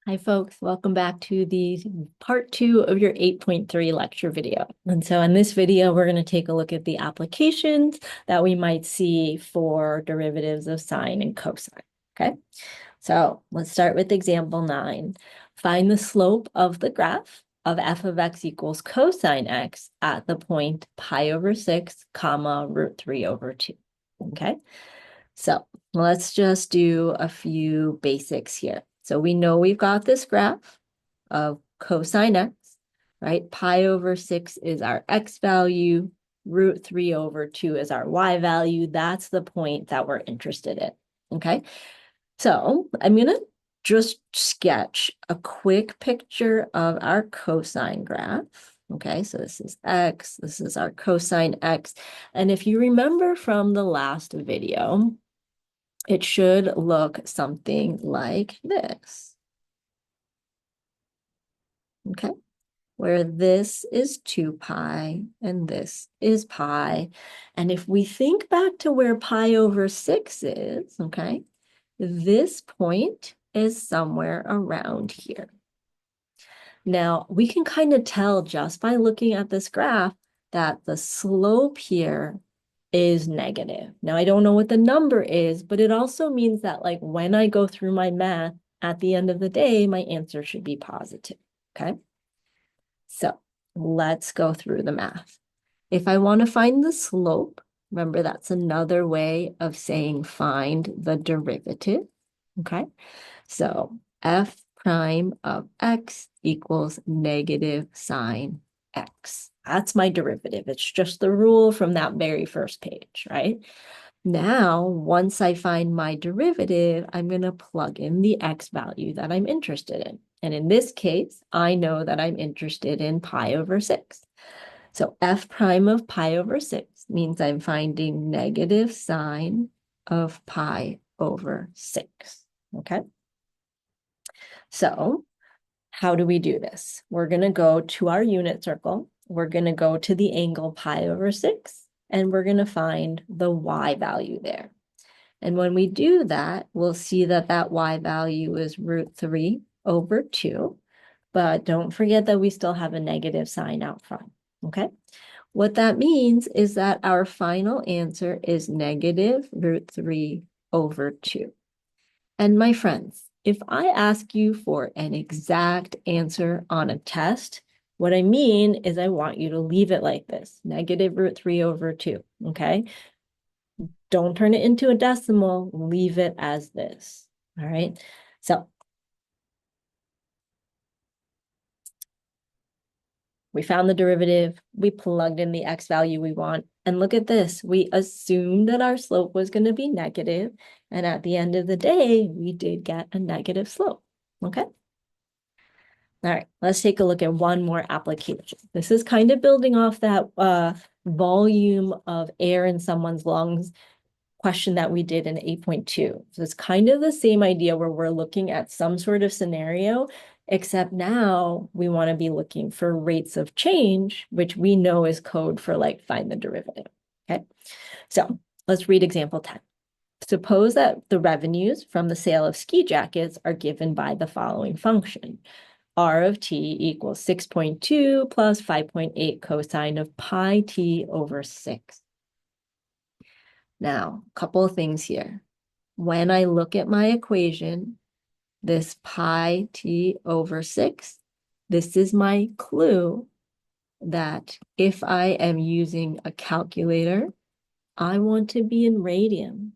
Hi, folks. Welcome back to the part 2 of your 8.3 lecture video. And so in this video, we're going to take a look at the applications that we might see for derivatives of sine and cosine. Okay, so let's start with example 9. Find the slope of the graph of f of x equals cosine x at the point pi over 6, comma, root 3 over 2. Okay, so let's just do a few basics here. So we know we've got this graph of cosine x, right? Pi over 6 is our x value, root 3 over 2 is our y value. That's the point that we're interested in, okay? So I'm going to just sketch a quick picture of our cosine graph. Okay, so this is x, this is our cosine x. And if you remember from the last video, it should look something like this. Okay, where this is 2 pi and this is pi. And if we think back to where pi over 6 is, okay, this point is somewhere around here. Now, we can kind of tell just by looking at this graph that the slope here is negative. Now, I don't know what the number is, but it also means that like when I go through my math at the end of the day, my answer should be positive, okay? So let's go through the math. If I want to find the slope, remember that's another way of saying find the derivative, okay? So f prime of x equals negative sine x. That's my derivative. It's just the rule from that very first page, right? Now, once I find my derivative, I'm going to plug in the x value that I'm interested in. And in this case, I know that I'm interested in pi over 6. So f prime of pi over 6 means I'm finding negative sine of pi over 6, okay? So how do we do this? We're going to go to our unit circle. We're going to go to the angle pi over 6, and we're going to find the y value there. And when we do that, we'll see that that y value is root 3 over 2. But don't forget that we still have a negative sign out front, okay? What that means is that our final answer is negative root 3 over 2. And my friends, if I ask you for an exact answer on a test, what I mean is I want you to leave it like this, negative root 3 over 2, okay? Don't turn it into a decimal, leave it as this, all right? So we found the derivative, we plugged in the x value we want, and look at this. We assumed that our slope was going to be negative, and at the end of the day, we did get a negative slope, okay? All right, let's take a look at one more application. This is kind of building off that volume of air in someone's lungs question that we did in 8.2. So it's kind of the same idea where we're looking at some sort of scenario, except now we want to be looking for rates of change, which we know is code for like find the derivative, okay? So let's read example 10. Suppose that the revenues from the sale of ski jackets are given by the following function. R of t equals 6.2 plus 5.8 cosine of pi t over 6. Now, a couple of things here. When I look at my equation, this pi t over 6, this is my clue that if I am using a calculator, I want to be in radians.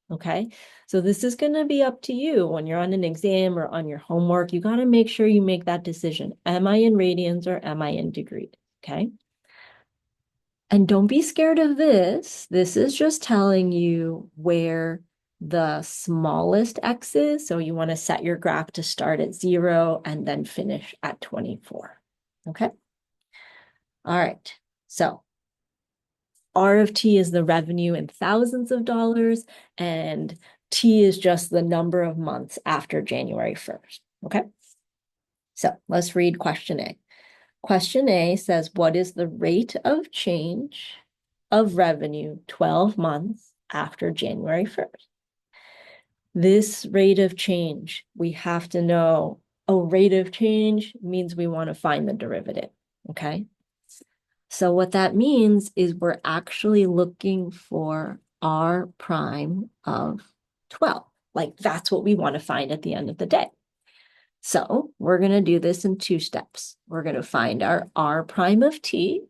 Okay, so this is going to be up to you when you're on an exam or on your homework. You got to make sure you make that decision. Am I in radians or am I in degrees? Okay. And don't be scared of this. This is just telling you where the smallest x is. So you want to set your graph to start at 0 and then finish at 24. Okay. All right. So R of t is the revenue in thousands of dollars, and t is just the number of months after January 1st, okay? So let's read question A. Question A says, what is the rate of change of revenue 12 months after January 1st? This rate of change, we have to know a rate of change means we want to find the derivative, okay? So what that means is we're actually looking for r prime of 12. Like that's what we want to find at the end of the day. So we're going to do this in two steps. We're going to find our r prime of t.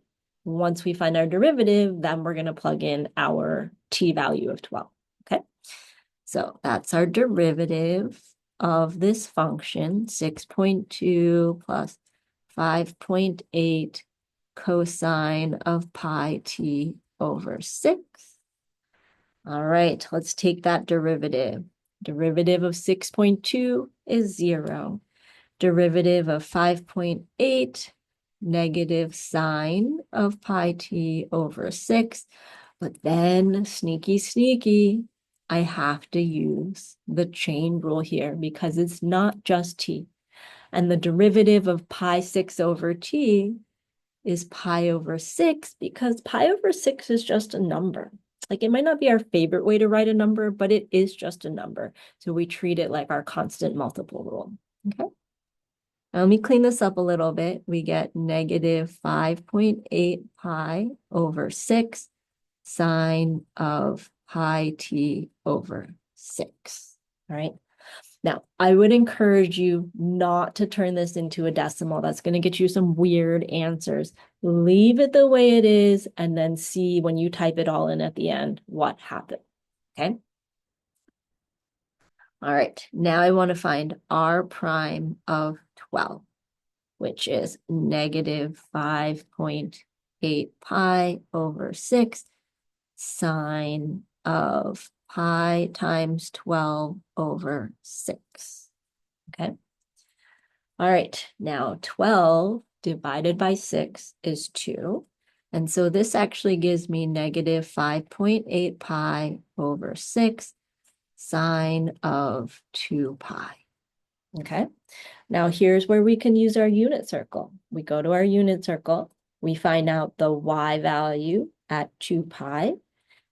Once we find our derivative, then we're going to plug in our t value of 12, okay? So that's our derivative of this function, 6.2 plus 5.8 cosine of pi t over 6. All right, let's take that derivative. Derivative of 6.2 is 0. Derivative of 5.8, negative sine of pi t over 6. But then, sneaky, I have to use the chain rule here because it's not just t. And the derivative of pi 6 over t is pi over 6 because pi over 6 is just a number. Like it might not be our favorite way to write a number, but it is just a number. So we treat it like our constant multiple rule, okay? Now let me clean this up a little bit. We get negative 5.8 pi over 6 sine of pi t over 6, all right? Now, I would encourage you not to turn this into a decimal. That's going to get you some weird answers. Leave it the way it is and then see when you type it all in at the end what happened, okay? All right, now I want to find r prime of 12, which is negative 5.8 pi over 6 sine of pi times 12 over 6, okay? All right, now 12 divided by 6 is 2. And so this actually gives me negative 5.8 pi over 6 sine of 2 pi, okay? Now here's where we can use our unit circle. We go to our unit circle, we find out the y value at 2 pi,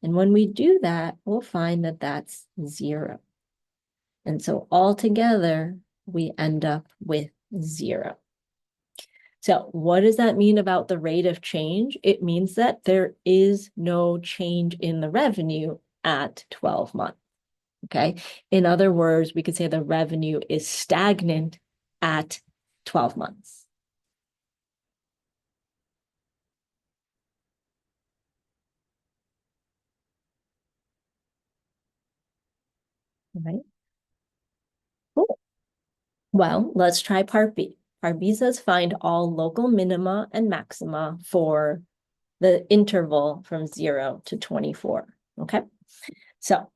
and when we do that, we'll find that that's 0. And so altogether, we end up with 0. So what does that mean about the rate of change? It means that there is no change in the revenue at 12 months, okay? In other words, we could say the revenue is stagnant at 12 months. Right? Cool. Well, let's try part B. Part B says find all local minima and maxima for the interval from 0 to 24, okay? So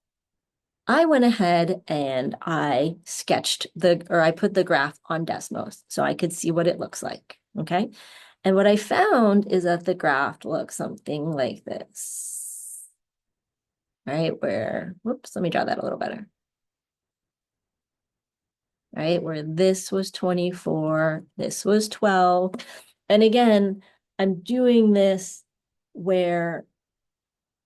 I went ahead and I put the graph on Desmos so I could see what it looks like, okay? And what I found is that the graph looks something like this, right? Whoops, let me draw that a little better. Right, where this was 24, this was 12. And again, I'm doing this where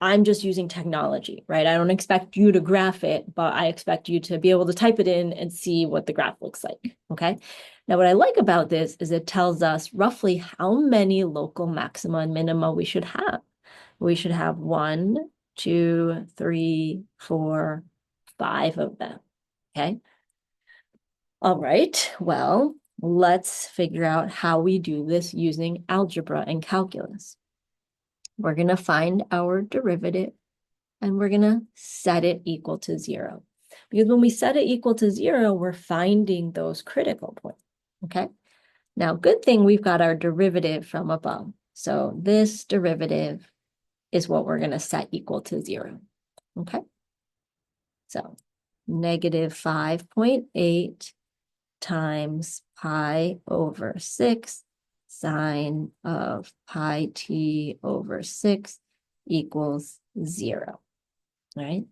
I'm just using technology, right? I don't expect you to graph it, but I expect you to be able to type it in and see what the graph looks like, okay? Now, what I like about this is it tells us roughly how many local maxima and minima we should have. We should have 1, 2, 3, 4, 5 of them, okay? All right, well, let's figure out how we do this using algebra and calculus. We're going to find our derivative and we're going to set it equal to 0. Because when we set it equal to 0, we're finding those critical points, okay? Now, good thing we've got our derivative from above. So this derivative is what we're going to set equal to 0, okay? So negative 5.8 times pi over 6 sine of pi t over 6 equals 0, right?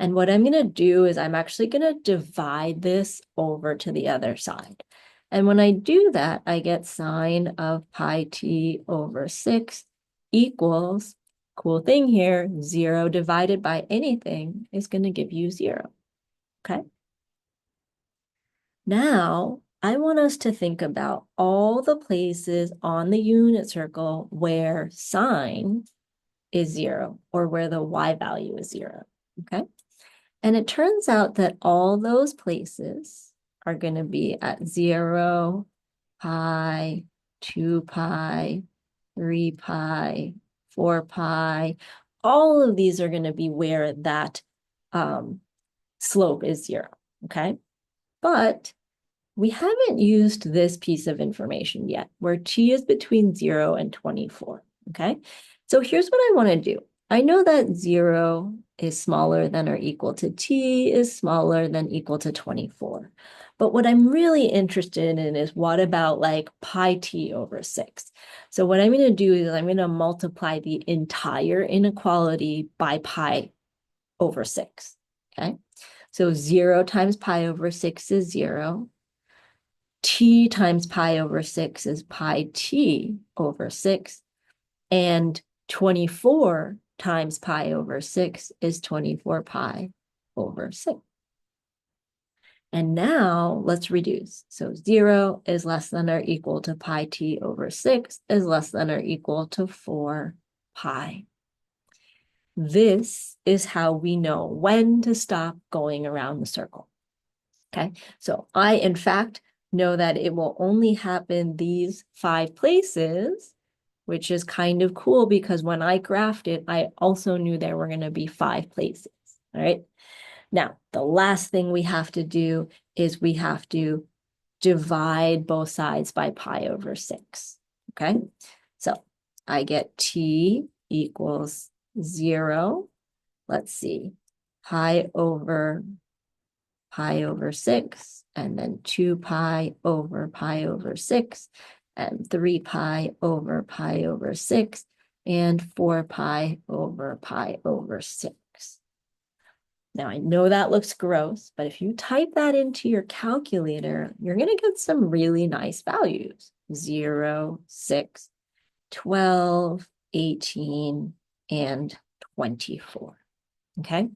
And what I'm going to do is I'm actually going to divide this over to the other side. And when I do that, I get sine of pi t over 6 equals, cool thing here, 0 divided by anything is going to give you 0, okay? Now, I want us to think about all the places on the unit circle where sine is 0 or where the y value is 0, okay? And it turns out that all those places are going to be at 0, pi, 2 pi, 3 pi, 4 pi. All of these are going to be where that slope is 0, okay? But we haven't used this piece of information yet, where t is between 0 and 24, okay? So here's what I want to do. I know that 0 is smaller than or equal to t is smaller than equal to 24. But what I'm really interested in is what about like pi t over 6? So what I'm going to do is I'm going to multiply the entire inequality by pi over 6, okay? So 0 times pi over 6 is 0. T times pi over 6 is pi t over 6. And 24 times pi over 6 is 24 pi over 6. And now let's reduce. So 0 is less than or equal to pi t over 6 is less than or equal to 4 pi. This is how we know when to stop going around the circle. Okay, so I, in fact, know that it will only happen these 5 places, which is kind of cool because when I graphed it, I also knew there were going to be 5 places, all right? Now, the last thing we have to do is we have to divide both sides by pi over 6, okay? So I get t equals 0. Let's see, pi over 6, and then 2 pi over 6, and 3 pi over 6, and 4 pi over 6. Now, I know that looks gross, but if you type that into your calculator, you're going to get some really nice values. 0, 6, 12, 18, and 24, okay?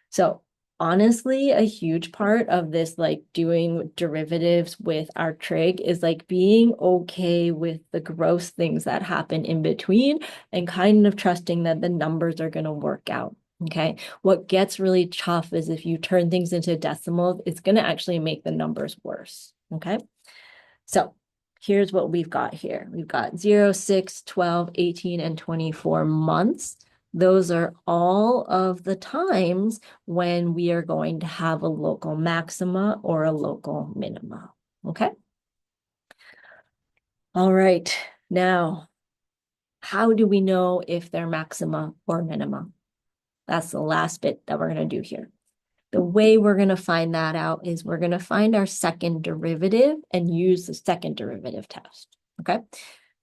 So honestly, a huge part of this, like doing derivatives with our trig is like being okay with the gross things that happen in between and kind of trusting that the numbers are going to work out. Okay. What gets really tough is if you turn things into decimals, it's going to actually make the numbers worse. Okay. So here's what we've got here. We've got 0, 6, 12, 18, and 24 months. Those are all of the times when we are going to have a local maxima or a local minima, okay? All right, now, how do we know if they're maxima or minima? That's the last bit that we're going to do here. The way we're going to find that out is we're going to find our second derivative and use the second derivative test, okay?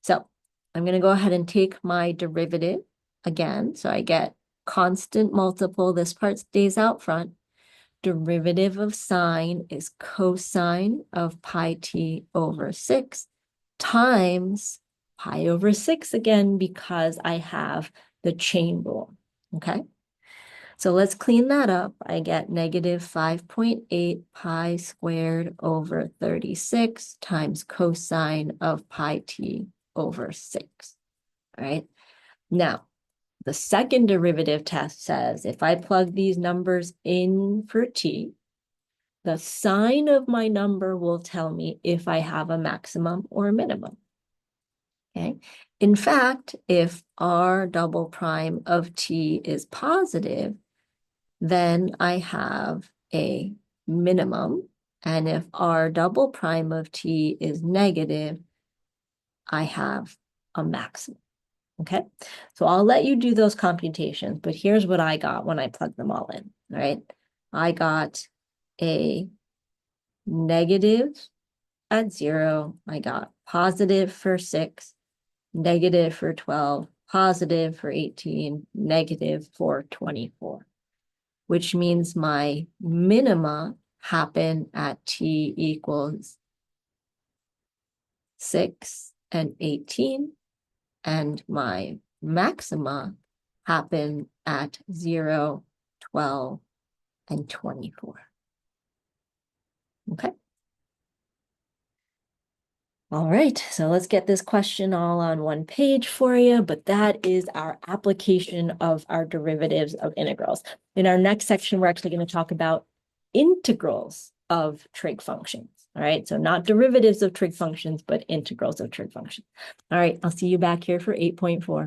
So I'm going to go ahead and take my derivative again. So I get constant multiple. This part stays out front. Derivative of sine is cosine of pi t over 6 times pi over 6 again because I have the chain rule, okay? So let's clean that up. I get negative 5.8 pi squared over 36 times cosine of pi t over 6, all right? Now, the second derivative test says if I plug these numbers in for t, the sign of my number will tell me if I have a maximum or a minimum, okay? In fact, if r double prime of t is positive, then I have a minimum. And if r double prime of t is negative, I have a maximum, okay? So I'll let you do those computations, but here's what I got when I plugged them all in, all right? I got a negative at 0. I got positive for 6, negative for 12, positive for 18, negative for 24. Which means my minima happen at t equals 6 and 18, and my maxima happen at 0, 12, and 24. Okay. All right, so let's get this question all on one page for you, but that is our application of our derivatives of integrals. In our next section, we're actually going to talk about integrals of trig functions. All right, so not derivatives of trig functions, but integrals of trig functions. All right, I'll see you back here for 8.4.